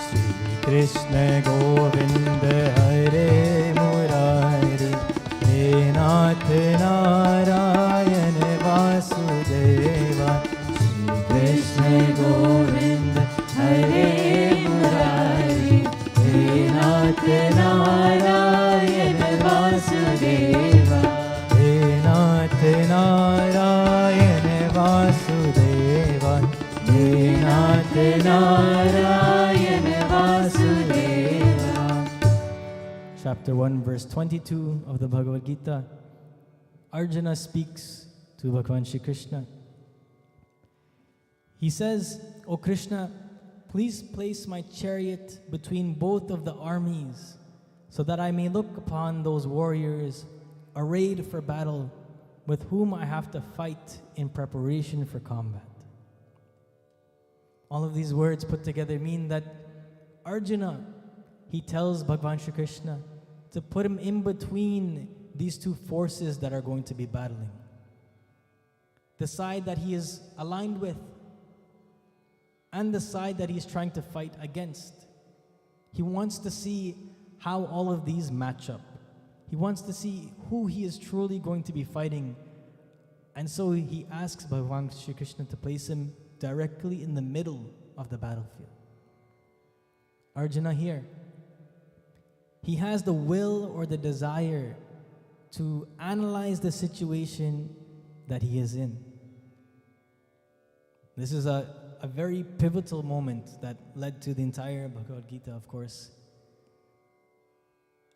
श्रीकृष्ण गोविन्द हरे मुरारे हे नाथ नारायण वासुदेव श्रीकृष्ण गोविन्द हरे मुरारे हे नाथ नारायण वासुदेव हे नाथ नारायण वासुदेव हे नाथ Narayan Vasudeva. Chapter 1 verse 22 of the Bhagavad Gita. Arjuna speaks to Bhagavan Shri Krishna. He says, "O Krishna, please place my chariot between both of the armies so that I may look upon those warriors arrayed for battle with whom I have to fight in preparation for combat." All of these words put together mean that Arjuna, he tells Bhagavan Shri Krishna to put him in between these two forces that are going to be battling. The side that he is aligned with and the side that he's trying to fight against. He wants to see how all of these match up. He wants to see who he is truly going to be fighting. And so he asks Bhagavan Shri Krishna to place him directly in the middle of the battlefield. Arjuna here, he has the will or the desire to analyze the situation that he is in. This is a very pivotal moment that led to the entire Bhagavad Gita, of course.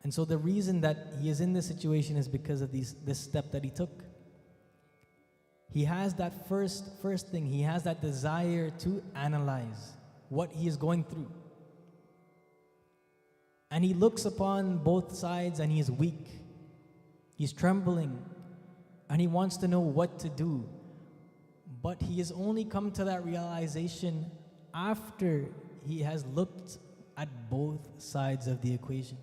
And so the reason that he is in this situation is because of this step that he took. He has that first thing, he has that desire to analyze what he is going through. And he looks upon both sides and he is weak. He's trembling and he wants to know what to do. But he has only come to that realization after he has looked at both sides of the equation.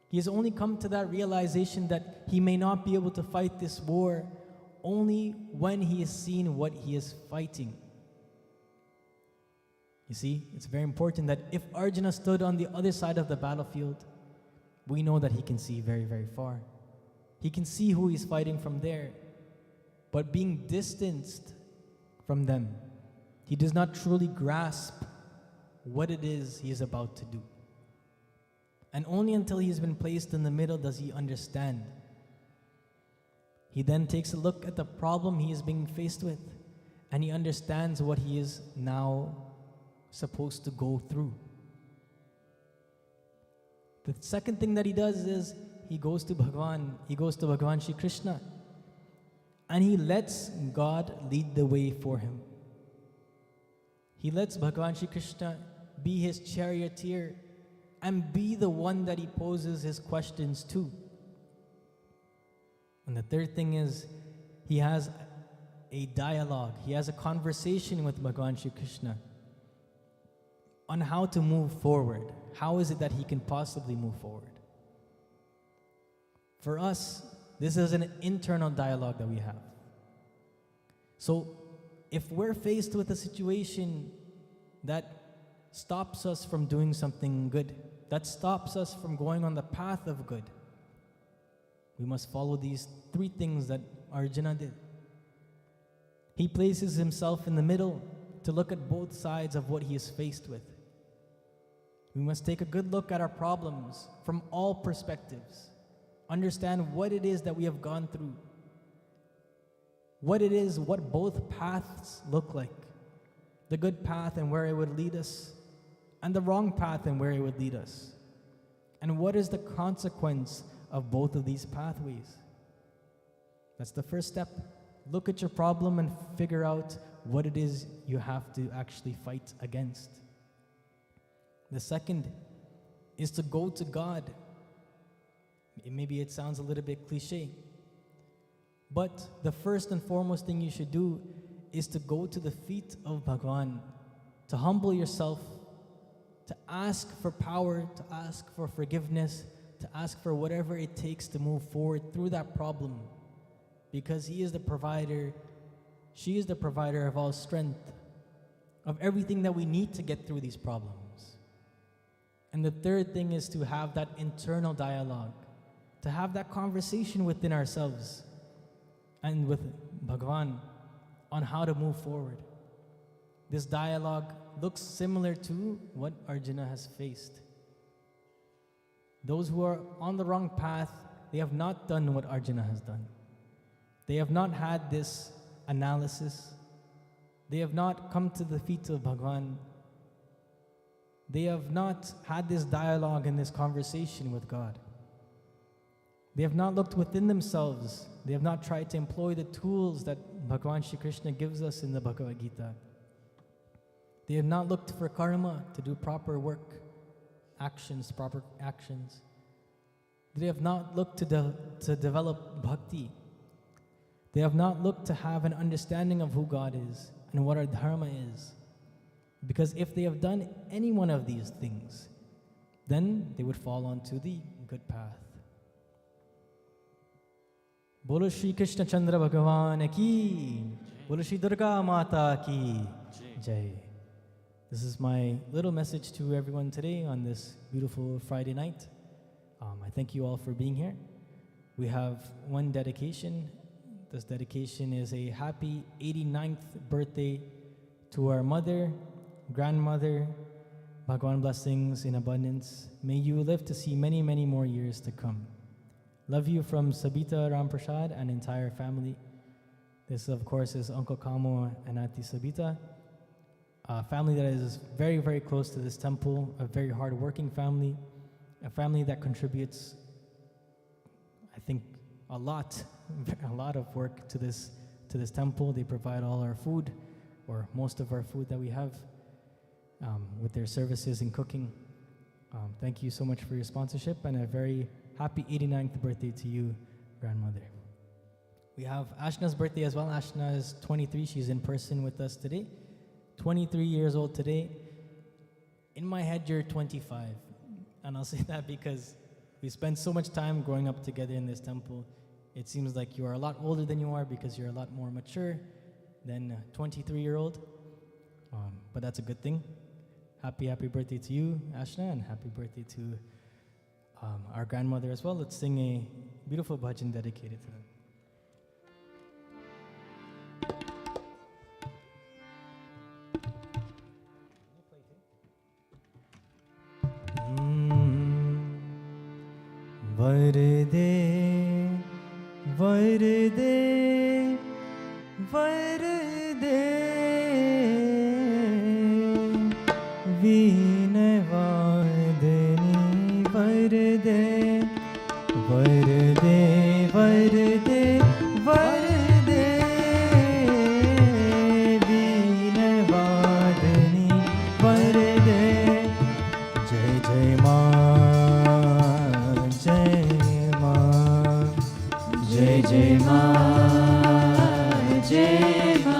He has only come to that realization that he may not be able to fight this war only when he has seen what he is fighting. You see, it's very important that if Arjuna stood on the other side of the battlefield, we know that he can see very, very far. He can see who he's fighting from there. But being distanced from them, he does not truly grasp what it is he is about to do. And only until he has been placed in the middle does he understand. He then takes a look at the problem he is being faced with, and he understands what he is now supposed to go through. The second thing that he does is he goes to Bhagavan Shri Krishna, and he lets God lead the way for him. He lets Bhagavan Shri Krishna be his charioteer and be the one that he poses his questions to. And the third thing is he has a dialogue, he has a conversation with Bhagavan Shri Krishna on how to move forward. How is it that he can possibly move forward? For us, this is an internal dialogue that we have. So if we're faced with a situation that stops us from doing something good, that stops us from going on the path of good, we must follow these three things that Arjuna did. He places himself in the middle to look at both sides of what he is faced with. We must take a good look at our problems from all perspectives. Understand what it is that we have gone through. What both paths look like. The good path and where it would lead us, and the wrong path and where it would lead us. And what is the consequence of both of these pathways? That's the first step. Look at your problem and figure out what it is you have to actually fight against. The second is to go to God. Maybe it sounds a little bit cliche, but the first and foremost thing you should do is to go to the feet of Bhagavan, to humble yourself to ask for power, to ask for forgiveness, to ask for whatever it takes to move forward through that problem. Because He is the provider, she is the provider of all strength, of everything that we need to get through these problems. And the third thing is to have that internal dialogue, to have that conversation within ourselves and with Bhagavan on how to move forward. This dialogue looks similar to what Arjuna has faced. Those who are on the wrong path, they have not done what Arjuna has done. They have not had this analysis. They have not come to the feet of Bhagavan. They have not had this dialogue and this conversation with God. They have not looked within themselves. They have not tried to employ the tools that Bhagavan Shri Krishna gives us in the Bhagavad Gita. They have not looked for karma, to do proper work, actions, proper actions. They have not looked to develop bhakti. They have not looked to have an understanding of who God is and what our dharma is. Because if they have done any one of these things, then they would fall onto the good path. Bolo Shri Krishna Chandra Bhagavan ki, Bolo Shri Durga Mata ki Jai. This is my little message to everyone today on this beautiful Friday night. I thank you all for being here. We have one dedication. This dedication is a happy 89th birthday to our mother, grandmother. Bhagavan blessings in abundance. May you live to see many, many more years to come. Love you from Sabita Ramprasad and entire family. This, of course, is Uncle Kamo and Auntie Sabita. A family that is very, very close to this temple, a very hard-working family, a family that contributes, I think, a lot of work to this temple. They provide all our food, or most of our food that we have, with their services and cooking. Thank you so much for your sponsorship, and a very happy 89th birthday to you, grandmother. We have Ashna's birthday as well. Ashna is 23. She's in person with us today. 23 years old today. In my head, you're 25. And I'll say that because we spent so much time growing up together in this temple. It seems like you are a lot older than you are because you're a lot more mature than a 23-year-old. But that's a good thing. Happy birthday to you, Ashna, and happy birthday to our grandmother as well. Let's sing a beautiful bhajan dedicated to them. Varde, Varde, Varde, Veena Vardhani, Varde, Varde, Varde, Varde, Veena Vardhani, Varde, Jai Jai Ma. Jai Jai Ma, Jai Ma,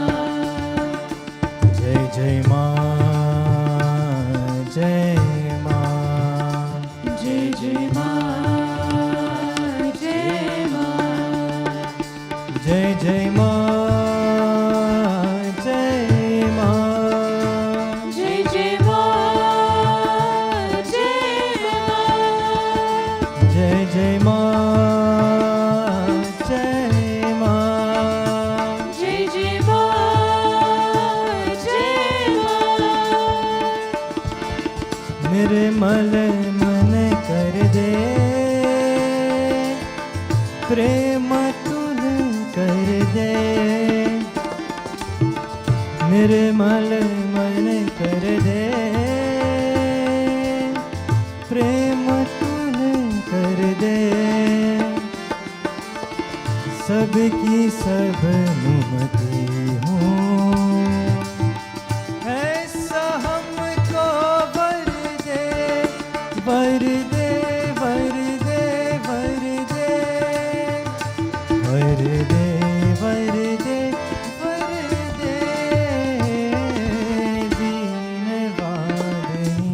Jai Jai Ma, Jai Ma, Jai Jai Ma, Jai Ma, Jai Jai Ma, Jai Ma, Jai Jai Ma, Jai Jai Ma. निर्मल मन कर दे प्रेम तुल कर दे निर्मल मन कर दे प्रेम तुल कर दे सबकी सब नुमति हूँ ऐसा हमको Varde, Varde, Varde, Varde, Varde, Varde, Veena Vardhani,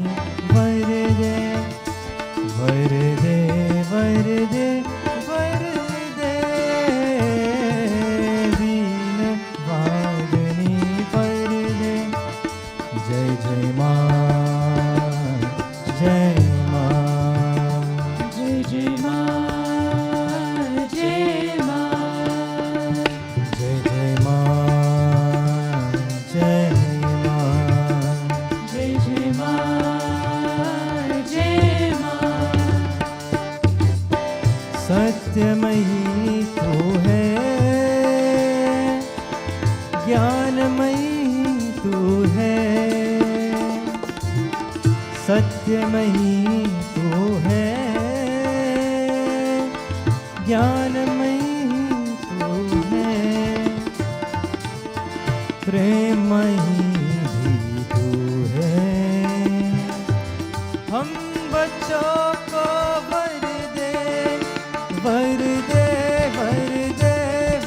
सत्यमयी तू है, ज्ञानमयी तू है, प्रेममयी भी तू है। हम बच्चों को वर दे, वर दे, वर दे,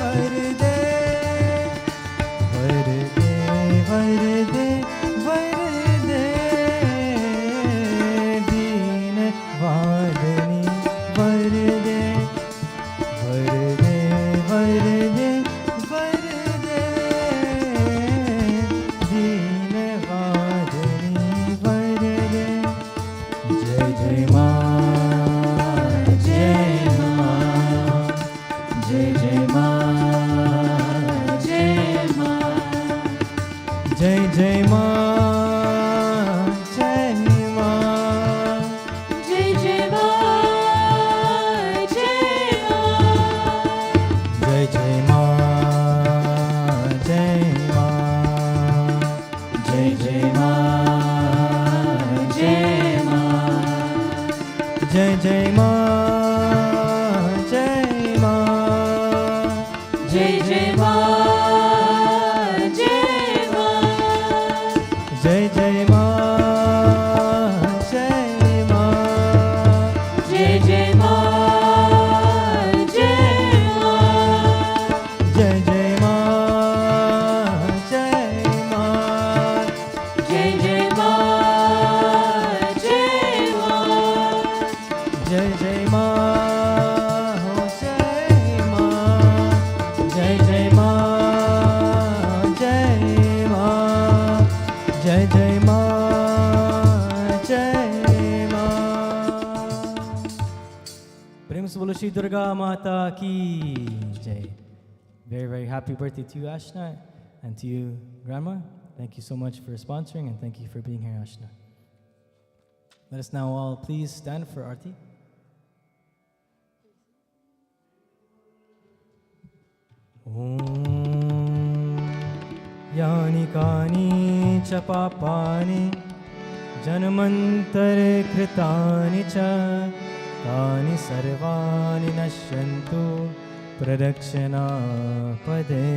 वर दे, वर दे, वर दे, वर दे, दीन वादनी वर दे, वर दे, वर दे, वर दे, दीन वादनी वर दे। जय जय माँ, जय माँ, जय जय माँ, जय माँ, जय जय माँ, जय माँ, जय जय माँ, जय माँ, जय जय माँ, जय माँ, जय जय माँ, जय माँ, जय जय माँ, जय माँ, जय जय माँ, जय माँ, जय जय माँ, जय माँ, जय जय माँ, जय माँ, जय जय माँ, जय माँ, जय जय माँ, जय माँ, जय जय माँ, हो जय माँ, जय जय माँ, जय माँ, जय जय माँ, जय माँ। प्रेम से बोलो श्री दुर्गा माता की जय। Very, very happy birthday to you, Ashna, and to you, Grandma. Thank you so much for sponsoring, and thank you for being here, Ashna. Let us now all please stand for Aarti. यानि कानि च पापानि जन्मन्तरकृतानि च तानि सर्वाणि नश्यन्तु प्रदक्षिणा पदे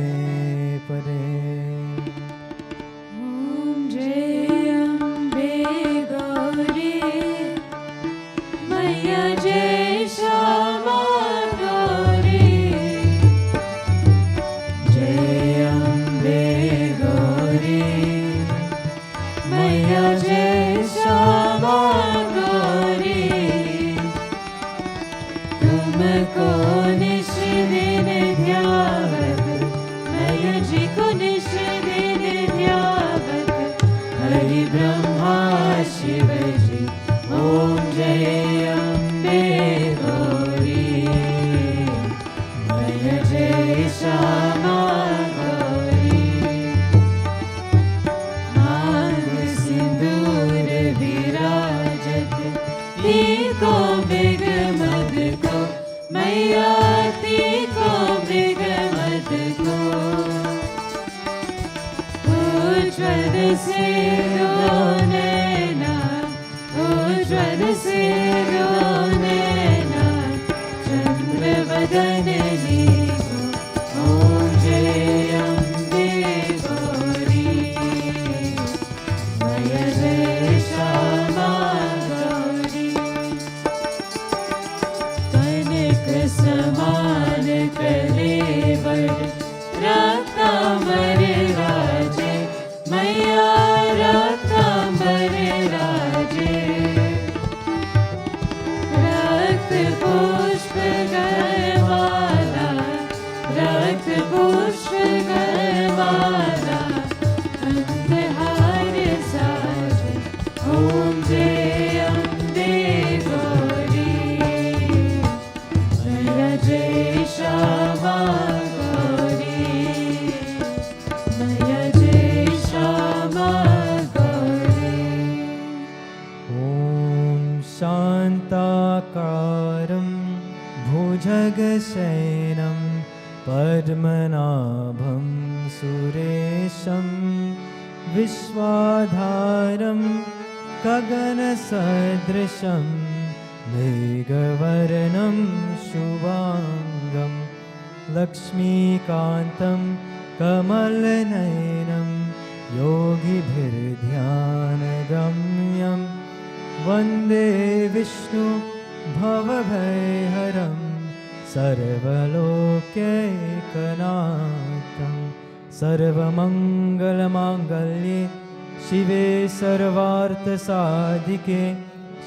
पदे। ॐ जय अम्बे गौरी मैया जय श्यामा गौरी, जय अम्बे गौरी मैया जय श्यामा गौरी, तुमको निश दिन ध्यावत मैया जी को निश दिन ध्यावत हरि ब्रह्मा शिव जी। ओम जय अम्बे गौरी मैया जय श्यामा गौरी, मांग सिंदूर विराजत तीको मृग मद को मैया, तीको मृग मद को उज्ज्वल से नैना, उज्ज्वल से नैना चंद्र वदन नीको। ओम जय अम्बे गौरी मैया जय श्यामा गौरी, कनक समान कलेवर रक्तांबर राजे मैया, रक्तांबर राजे, रक्त पुष्प गलवाला, रक्त पुष्प गलवाला कंठहार साजे। ओम जय अम्बे गौरी मैया जय श्यामा गौरी, मैया जय श्यामा गौरी। ॐ शान्ताकारं भुजगशयनं पद्मनाभं सुरेशं विश्वाधारं गगनसदृशं मेघवर्णं शुभाङ्गं लक्ष्मीकान्तं कमलनयनं योगिभिर्ध्यानगम्यं वन्दे विष्णु भवभयहरं सर्वलोकैकनाथं सर्वमङ्गलमाङ्गल्ये शिवे सर्वार्थसाधिके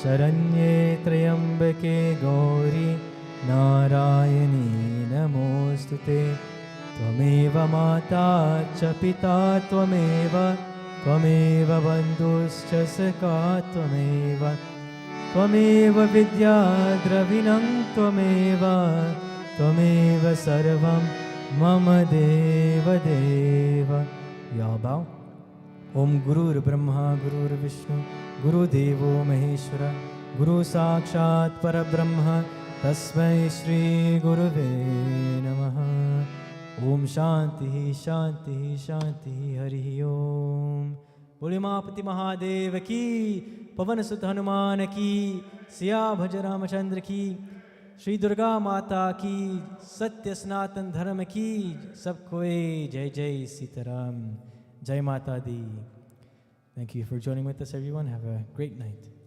शरण्ये त्र्यम्बके गौरी नारायणी नमोऽस्तु ते त्वमेव माता च पिता त्वमेव बन्धुश्च सखा त्वमेव विद्या द्रविणं त्वमेव सर्वं मम देवदेव। या bow. ओम गुरुर्ब्रह्मा गुरुर्विष्णु गुरुदेवो महेश्वर गुरु साक्षात् परब्रह्म तस्मै श्री गुरुवे नमः। ओम शांति शांति शांति हरि ओम। बोले मापति महादेव की, पवन सुत हनुमान की, सिया भज रामचंद्र की, श्री दुर्गा माता की, सत्य सनातन धर्म की। सबको जय जय सीताराम, जय माता दी। Thank you for joining with us, everyone. Have a great night.